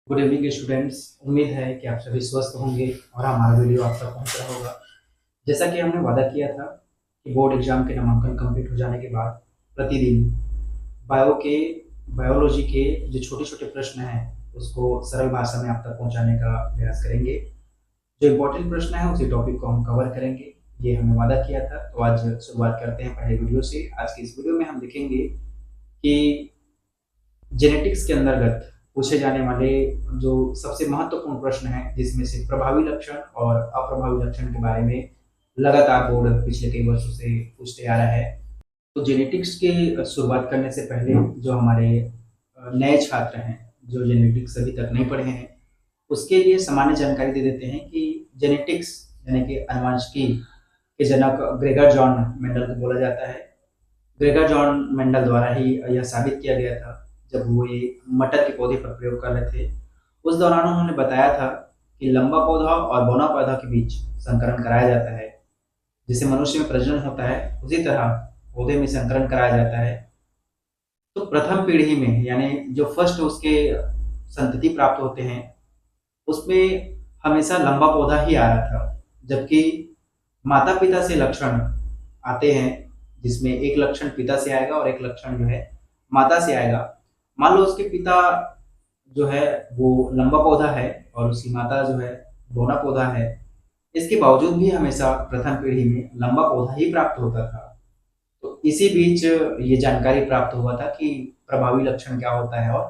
Good evening students. उम्मीद है कि आप सभी स्वस्थ होंगे और हमारा वीडियो आप तक पहुंच रहा होगा। जैसा कि हमने वादा किया था कि बोर्ड एग्जाम के नामांकन कंप्लीट हो जाने के बाद प्रतिदिन बायो के बायोलॉजी के जो छोटे छोटे प्रश्न हैं उसको सरल भाषा में आप तक पहुंचाने का प्रयास करेंगे। जो इम्पोर्टेंट प्रश्न है उसी टॉपिक को हम कवर करेंगे, ये हमने वादा किया था। तो आज शुरुआत करते हैं पहले वीडियो से। आज की इस वीडियो में हम देखेंगे कि जेनेटिक्स के अंतर्गत पूछे जाने वाले जो सबसे महत्वपूर्ण प्रश्न है, जिसमें से प्रभावी लक्षण और अप्रभावी लक्षण के बारे में लगातार बोर्ड पिछले कई वर्षों से पूछते आ रहा है। तो जेनेटिक्स के शुरुआत करने से पहले जो हमारे नए छात्र हैं, जो जेनेटिक्स अभी तक नहीं पढ़े हैं, उसके लिए सामान्य जानकारी दे देते हैं कि जेनेटिक्स यानी कि आनुवंशिकी के जनक ग्रेगर जॉन मेंडल को बोला जाता है। ग्रेगर जॉन मेंडल द्वारा ही यह साबित किया गया था जब वो ये मटर के पौधे पर प्रयोग कर रहे थे। उस दौरान उन्होंने बताया था कि लंबा पौधा और बौना पौधा के बीच संकरण कराया जाता है। जिसे मनुष्य में प्रजनन होता है उसी तरह पौधे में संकरण कराया जाता है। तो प्रथम पीढ़ी में यानी जो फर्स्ट उसके संतति प्राप्त होते हैं उसमें हमेशा लंबा पौधा ही आ रहा था, जबकि माता पिता से लक्षण आते हैं जिसमें एक लक्षण पिता से आएगा और एक लक्षण जो है माता से आएगा। मान लो उसके पिता जो है वो लंबा पौधा है और उसकी माता जो है बौना पौधा है, इसके बावजूद भी हमेशा प्रथम पीढ़ी में लंबा पौधा ही प्राप्त होता था। तो इसी बीच ये जानकारी प्राप्त हुआ था कि प्रभावी लक्षण क्या होता है और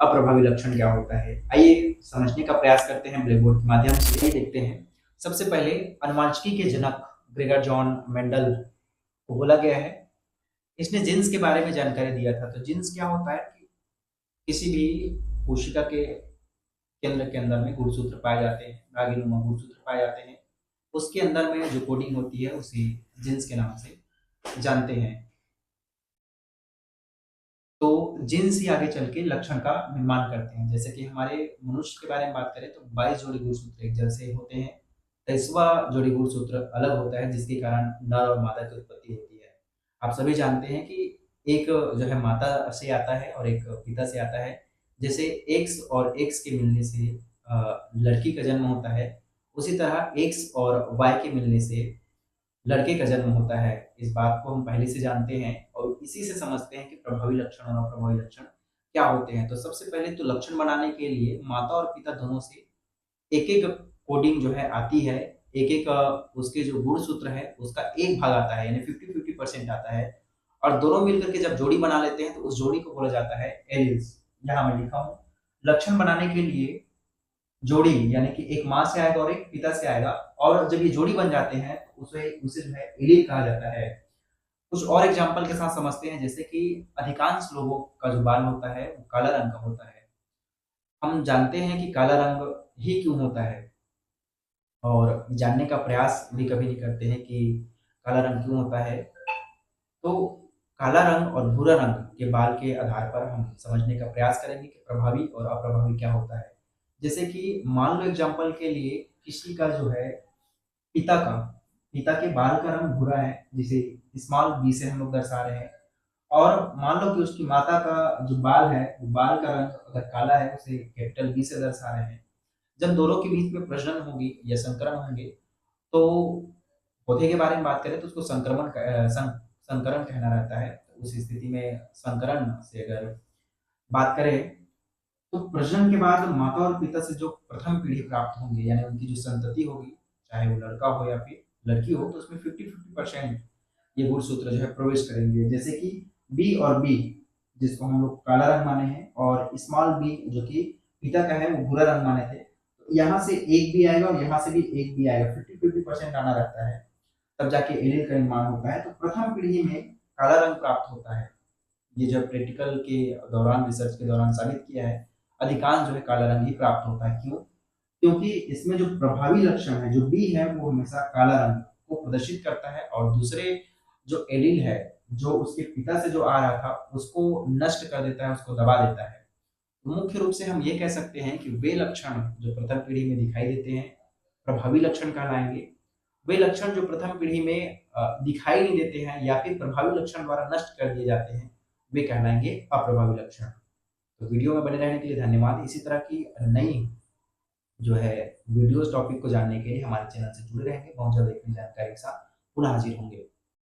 अप्रभावी लक्षण क्या होता है। आइए समझने का प्रयास करते हैं ब्लैक बोर्ड के माध्यम से। ये देखते हैं। सबसे पहले आनुवंशिकी के जनक ग्रेगर जॉन मेंडल को बोला गया है। इसने जीन्स के बारे में जानकारी दिया था। तो जीन्स क्या होता है कि किसी भी कोशिका के केंद्र के अंदर में गुणसूत्र पाए जाते हैं, रागीनुमा गुणसूत्र पाए जाते हैं। उसके अंदर में जो कोडिंग होती है उसे जीन्स के नाम से जानते हैं। तो जीन्स ही आगे चल के लक्षण का निर्माण करते हैं। जैसे कि हमारे मनुष्य के बारे में बात करें तो 22 जोड़ी गुणसूत्र एक जैसे होते हैं। 23वां जोड़ी गुणसूत्र अलग होता है, जिसके कारण नर और मादा की उत्पत्ति होती है। आप सभी जानते हैं कि एक जो है माता से आता है और एक पिता से आता है। जैसे एक्स और एक्स के मिलने से लड़की का जन्म होता है, उसी तरह एक्स और वाई के मिलने से लड़के का जन्म होता है। इस बात को हम पहले से जानते हैं और इसी से समझते हैं कि प्रभावी लक्षण और अप्रभावी लक्षण क्या होते हैं। तो सबसे पहले तो लक्षण बनाने के लिए माता और पिता दोनों से एक-एक कोडिंग जो है आती है। एक-एक उसके जो गुणसूत्र है उसका एक भाग आता है, यानी 50-50% आता है और दोनों मिलकर के जब जोड़ी बना लेते हैं तो उस जोड़ी को बोला जाता है एलील्स। यहाँ मैं लिखा हूँ। लक्षण बनाने के लिए जोड़ी यानी कि एक माँ से आएगा और एक पिता से आएगा, और जब ये जोड़ी बन जाते हैं तो उसे उसे जो है एलील कहा जाता है। कुछ और एग्जांपल के साथ समझते हैं। जैसे कि अधिकांश लोगों का जो बाल होता है वो काला रंग का होता है। हम जानते हैं कि काला रंग ही क्यों होता है और जानने का प्रयास भी कभी नहीं करते हैं कि काला रंग क्यों होता है। तो काला रंग और भूरा रंग के बाल के आधार पर हम समझने का प्रयास करेंगे कि प्रभावी और अप्रभावी क्या होता है। जैसे कि मान लो एग्जांपल के लिए किसी का जो है पिता का पिता के बाल का रंग भूरा है, जिसे स्मॉल बी से हम लोग दर्शा रहे हैं। और मान लो कि उसकी माता का जो बाल है वो बाल का रंग अगर काला है, उसे कैपिटल बी से दर्शा रहे हैं। जब दोनों के बीच में प्रजनन होगी या संकरण होंगे तो पौधे के बारे में बात करें तो उसको संकरण कहना रहता है। तो उस स्थिति में संकरण से अगर बात करें तो प्रजनन के बाद माता और पिता से जो प्रथम पीढ़ी प्राप्त होंगे यानी उनकी जो संतति होगी, चाहे वो लड़का हो या फिर लड़की हो, तो उसमें 50-50% ये गुणसूत्र जो है प्रवेश करेंगे। जैसे कि बी और बी, जिसको हम लोग काला रंग माने हैं, और स्मॉल बी जो कि पिता का है वो भूरा रंग माने थे। तो यहाँ से एक भी आएगा और यहाँ से भी एक भी आएगा, 50-50% आना रहता है, तब जाके एलील का निर्माण होता है। तो प्रथम पीढ़ी में काला रंग प्राप्त होता है। ये जो प्रैक्टिकल के दौरान, रिसर्च के दौरान साबित किया है, अधिकांश जो है काला रंग ही प्राप्त होता है। क्यों? क्योंकि इसमें जो प्रभावी लक्षण है, जो बी है, वो हमेशा काला रंग को प्रदर्शित करता है और दूसरे जो एलील है, जो उसके पिता से जो आ रहा था, उसको नष्ट कर देता है, उसको दबा देता है। तो मुख्य रूप से हम ये कह सकते हैं कि वे लक्षण जो प्रथम पीढ़ी में दिखाई देते हैं प्रभावी लक्षण कहलाएंगे। वे लक्षण जो प्रथम पीढ़ी में दिखाई नहीं देते हैं या फिर प्रभावी लक्षण द्वारा नष्ट कर दिए जाते हैं, वे कहलाएंगे अप्रभावी लक्षण। तो वीडियो में बने रहने के लिए धन्यवाद। इसी तरह की नई जो है वीडियोस टॉपिक को जानने के लिए हमारे चैनल से जुड़े रहेंगे। बहुत जल्द एक नई जानकारी के साथ पुनः हाजिर होंगे।